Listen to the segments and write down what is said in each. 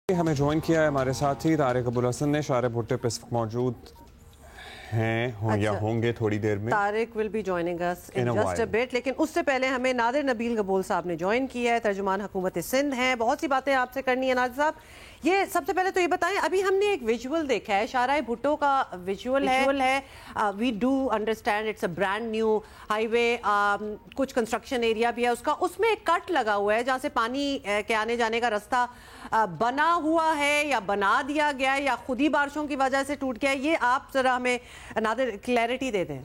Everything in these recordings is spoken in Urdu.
ہمیں جوائن کیا ہے ہمارے ساتھی طارق ابوالحسن نے. شارع بھٹو پہ موجود ہیں یا ہوں گے تھوڑی دیر میں. Tariq will be joining us in just a bit. لیکن اس سے پہلے ہمیں نادر نبیل قبول صاحب نے جوائن کیا ہے, ترجمان حکومت سندھ ہیں. بہت سی باتیں آپ سے کرنی ہے نادر صاحب. یہ سب سے پہلے تو یہ بتائیں, ابھی ہم نے ایک ویژول دیکھا ہے, شارع بھٹو کا ویژول ہے. We do understand it's a brand new highway, کچھ کنسٹرکشن ایریا بھی ہے اس کا, اس میں ایک کٹ لگا ہوا ہے جہاں سے پانی کے آنے جانے کا رستہ بنا ہوا ہے یا بنا دیا گیا ہے یا خود ہی بارشوں کی وجہ سے ٹوٹ گیا ہے. یہ آپ ذرا ہمیں نادر کلیئرٹی دے دیں.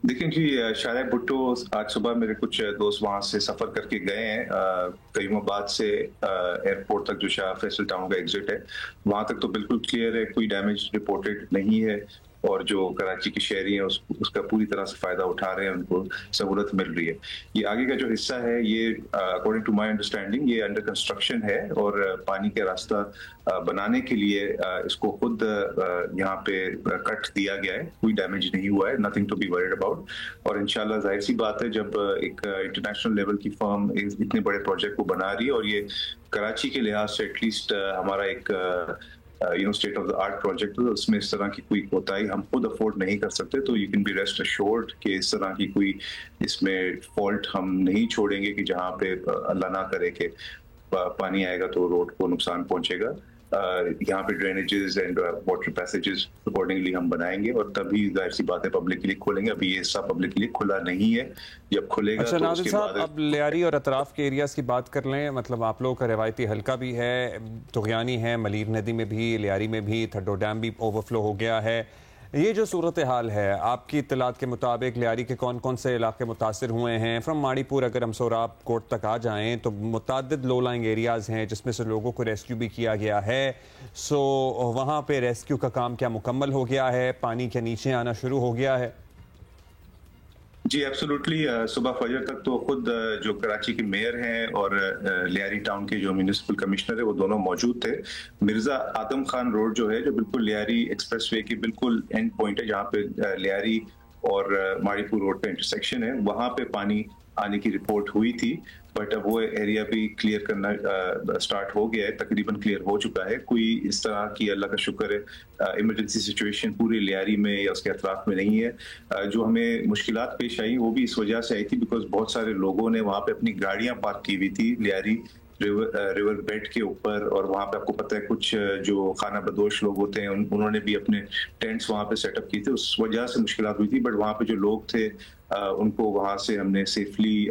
دیکھیں جی, شارع بھٹو آج صبح میرے کچھ دوست وہاں سے سفر کر کے گئے ہیں. کریم آباد سے ایئرپورٹ تک جو شاہ فیصل ٹاؤن کا ایگزٹ ہے وہاں تک تو بالکل کلیئر ہے, کوئی ڈیمیج رپورٹڈ نہیں ہے, اور جو کراچی کے شہری ہیں اس کا پوری طرح سے فائدہ اٹھا رہے ہیں, ان کو سہولت مل رہی ہے. یہ آگے کا جو حصہ ہے یہ اکارڈنگ ٹو مائی انڈرسٹینڈنگ یہ انڈر کنسٹرکشن ہے, اور پانی کا راستہ بنانے کے لیے اس کو خود یہاں پہ کٹ دیا گیا ہے, کوئی ڈیمیج نہیں ہوا ہے, nothing to be worried about. اور انشاءاللہ ظاہر سی بات ہے جب ایک انٹرنیشنل لیول کی فرم اتنے بڑے پروجیکٹ کو بنا رہی ہے, اور یہ کراچی کے لحاظ سے ایٹ لیسٹ ہمارا ایک state of the art project, اس میں اس طرح کی کوئی کوتاہی ہم خود افورڈ نہیں کر سکتے. تو you can be rest assured کہ اس طرح کی کوئی اس میں فالٹ ہم نہیں چھوڑیں گے کہ جہاں پہ اللہ نہ کرے کہ پانی آئے گا تو روڈ کو نقصان پہنچے گا. یہاں پہ ڈرینیجز اینڈ واٹر پیسیجز اکارڈنگلی ہم بنائیں گے, اور تبھی ظاہر سی بات ہے پبلک کے لیے کھولیں گے. ابھی یہ حصہ پبلک کے لیے کھلا نہیں ہے, جب کھلے گا تو ناظر اس کے بعد. اب لیاری اور اطراف کے ایریاز کی بات کر لیں, مطلب آپ لوگوں کا روایتی حلقہ بھی ہے, تغیانی ہے, ملیر ندی میں بھی, لیاری میں بھی, تھڈو ڈیم بھی اوور فلو ہو گیا ہے. یہ جو صورتحال ہے آپ کی اطلاعات کے مطابق لیاری کے کون کون سے علاقے متاثر ہوئے ہیں؟ فرام ماڑی پور اگر ہم سوراب کوٹ تک آ جائیں تو متعدد لو لائنگ ایریاز ہیں جس میں سے لوگوں کو ریسکیو بھی کیا گیا ہے. سو وہاں پہ ریسکیو کا کام کیا مکمل ہو گیا ہے؟ پانی کے نیچے آنا شروع ہو گیا ہے؟ جی ایبسولوٹلی, صبح فجر تک تو خود جو کراچی کے میئر ہیں اور لیاری ٹاؤن کے جو میونسپل کمشنر ہے وہ دونوں موجود تھے. مرزا آدم خان روڈ جو ہے, جو بالکل لیاری ایکسپریس وے کے بالکل اینڈ پوائنٹ ہے جہاں پہ لیاری اور ماڑی پور روڈ پہ انٹرسیکشن ہے, وہاں پہ پانی آنے کی رپورٹ ہوئی تھی, بٹ اب وہ ایریا بھی کلیئر کرنا سٹارٹ ہو گیا ہے, تقریباً کلیئر ہو چکا ہے. کوئی اس طرح کی اللہ کا شکر ہے ایمرجنسی سچویشن پورے لیاری میں یا اس کے اطراف میں نہیں ہے. جو ہمیں مشکلات پیش آئی وہ بھی اس وجہ سے آئی تھی بیکاز بہت سارے لوگوں نے وہاں پہ اپنی گاڑیاں پارک کی ہوئی تھی لیاری ریور بیڈ کے اوپر, اور وہاں پہ آپ کو پتہ ہے کچھ جو خانہ بدوش لوگ ہوتے ہیں انہوں نے بھی اپنے ٹینٹس وہاں پہ سیٹ اپ کیے تھے, اس وجہ سے مشکلات ہوئی تھی. بٹ وہاں پہ جو لوگ تھے ان کو وہاں سے ہم نے سیفلی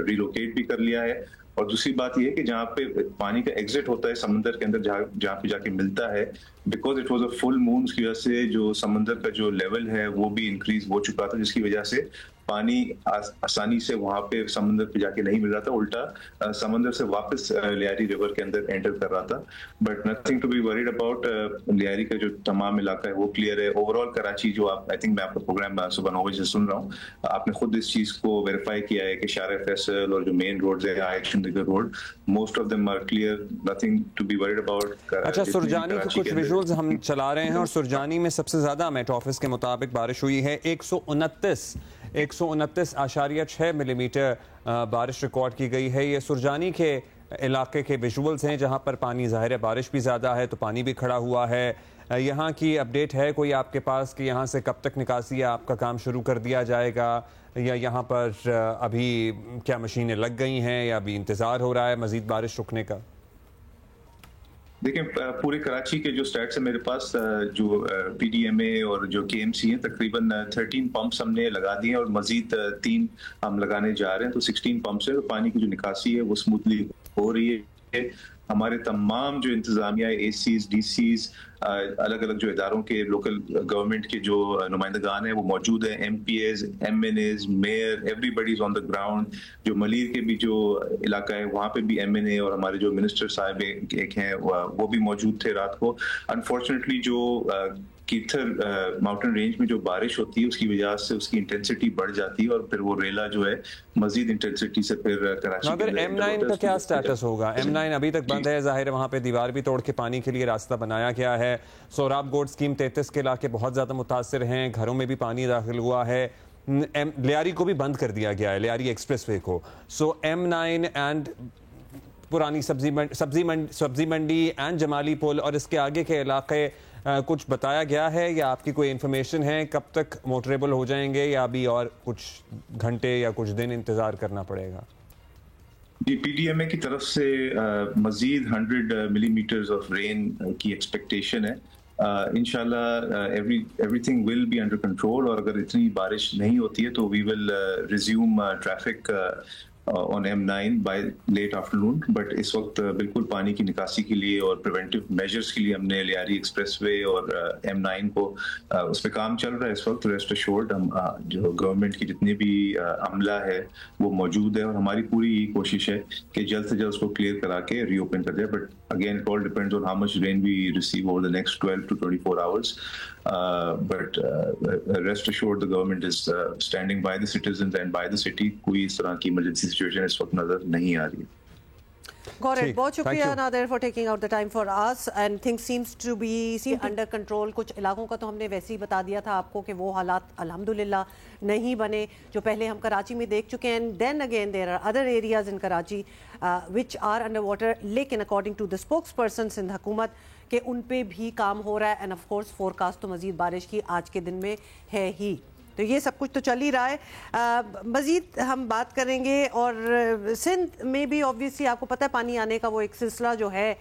ریلوکیٹ بھی کر لیا ہے. اور دوسری بات یہ ہے کہ جہاں پہ پانی کا ایگزٹ ہوتا ہے سمندر کے اندر, جہاں پہ جا کے ملتا ہے, بیکاز اٹ واز اے فل مون, اس کی وجہ سے جو سمندر کا جو لیول ہے وہ بھی انکریز ہو چکا تھا, جس کی وجہ سے پانی آسانی سے وہاں پہ سمندر پہ جا کے نہیں مل رہا تھا, الٹا سمندر سے واپس لیاری ریور کے اندر انٹر کر رہا تھا. But nothing to be worried about. Lyari کا جو تمام علاقہ ہے وہ کلیئر ہے. اوور آل کراچی جو آپ, آئی تھنک میں آپ کا پروگرام صبح 9 بجے سن رہا ہوں, آپ نے خود اس چیز کو ویریفائی کیا ہے کہ شارع فیصل اور جو مین روڈز ہے آئیشن دیگر road, most of them are clear, nothing to be worried about. اچھا, سرجانی کے کچھ ویژولز ہم چلا رہے ہیں, اور سرجانی میں سب سے زیادہ میٹ آفس کے مطابق بارش ہوئی ہے. 129.6 ملی میٹر بارش ریکارڈ کی گئی ہے. یہ سرجانی کے علاقے کے ویژولز ہیں جہاں پر پانی, ظاہر ہے بارش بھی زیادہ ہے تو پانی بھی کھڑا ہوا ہے. یہاں کی اپڈیٹ ہے کوئی آپ کے پاس کہ یہاں سے کب تک نکاسی آپ کا کام شروع کر دیا جائے گا, یا یہاں پر ابھی کیا مشینیں لگ گئی ہیں یا ابھی انتظار ہو رہا ہے مزید بارش رکنے کا؟ دیکھیں پورے کراچی کے جو سٹیٹس ہیں میرے پاس, جو پی ڈی ایم اے اور جو کے ایم سی ہیں, تقریباً 13 پمپس ہم نے لگا دیے ہیں اور مزید 3 ہم لگانے جا رہے ہیں, تو 16 پمپس ہیں. تو پانی کی جو نکاسی ہے وہ اسموتھلی ہو رہی ہے. ہمارے تمام جو انتظامیہ, اے سیز, ڈی سیز, الگ الگ جو اداروں کے لوکل گورنمنٹ کے جو نمائندگان ہیں وہ موجود ہیں, MPAs, MNAs, mayor, everybody is on the ground. جو ملیر کے بھی جو علاقہ ہے وہاں پہ بھی ایم این اے اور ہمارے جو منسٹر صاحب ایک ہیں وہ بھی موجود تھے رات کو. انفارچونیٹلی جو کیتھر ماؤنٹین رینج میں جو بارش ہوتی ہے اس کی وجہ سے اس کی انٹینسٹی بڑھ جاتی ہے, اور پھر وہ ریلا جو ہے مزید انٹینسٹی سے پھر کراچی. مگر M9 کا کیا سٹیٹس ہوگا؟ M9 ابھی تک بند ہے, ظاہر ہے وہاں پہ دیوار بھی توڑ کے پانی کے لیے راستہ بنایا گیا ہے. سوراب گوڈ اسکیم 33 کے علاقے بہت زیادہ متاثر ہیں, گھروں میں بھی پانی داخل ہوا ہے. لیاری کو بھی بند کر دیا گیا ہے, لیاری ایکسپریس وے کو. سو M9 اینڈ پرانی سبزی منڈی اینڈ جمالی پل اور اس کے آگے کے علاقے کچھ بتایا گیا ہے یا آپ کی کوئی انفارمیشن ہے کب تک موٹریبل ہو جائیں گے یا ابھی اور کچھ گھنٹے یا کچھ دن انتظار کرنا پڑے گا؟ جی پی ڈی ایم اے کی طرف سے مزید 100 ملی میٹرز آف رین کی ایکسپیکٹیشن ہے. انشاءاللہ everything will be under control, اور اگر اتنی بارش نہیں ہوتی ہے تو we will resume traffic on M9 by late afternoon. But اس وقت بالکل پانی کی نکاسی کے لیے اور پریونٹیو میجرز کے لیے ہم نے لیاری ایکسپریس وے اور M9 کو اس پہ کام چل رہا ہے اس وقت. ریسٹ ایشورڈ ہم جو گورنمنٹ کی جتنی بھی عملہ ہے وہ موجود ہے اور ہماری پوری کوشش ہے کہ جلد سے جلد اس کو کلیئر کرا کے ری اوپن کر دیں. But again it all depends on how much rain we receive over the next 12 to 24 hours. But rest assured the government is standing by the citizens and by the city. کوئی اس طرح کی emergency situation اس وقت نظر نہیں آ رہی ہے. Got it. بہت شکریہ نادر for taking out the time for us and things seems to be under control. کچھ علاقوں کا تو ہم نے ویسے ہی بتا دیا تھا آپ کو کہ وہ حالات الحمدللہ نہیں بنے جو پہلے ہم کراچی میں دیکھ چکے ہیں. And then again there are other areas in Karachi which are underwater. لیکن according to the spokesperson Sindh حکومت کہ ان پہ بھی کام ہو رہا ہے and of course forecast تو مزید بارش کی آج کے دن میں ہے ہی. تو یہ سب کچھ تو چل ہی رہا ہے. مزید ہم بات کریں گے اور سندھ میں بھی obviously آپ کو پتہ ہے پانی آنے کا وہ ایک سلسلہ جو ہے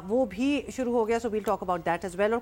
وہ بھی شروع ہو گیا. So we'll talk about that as well.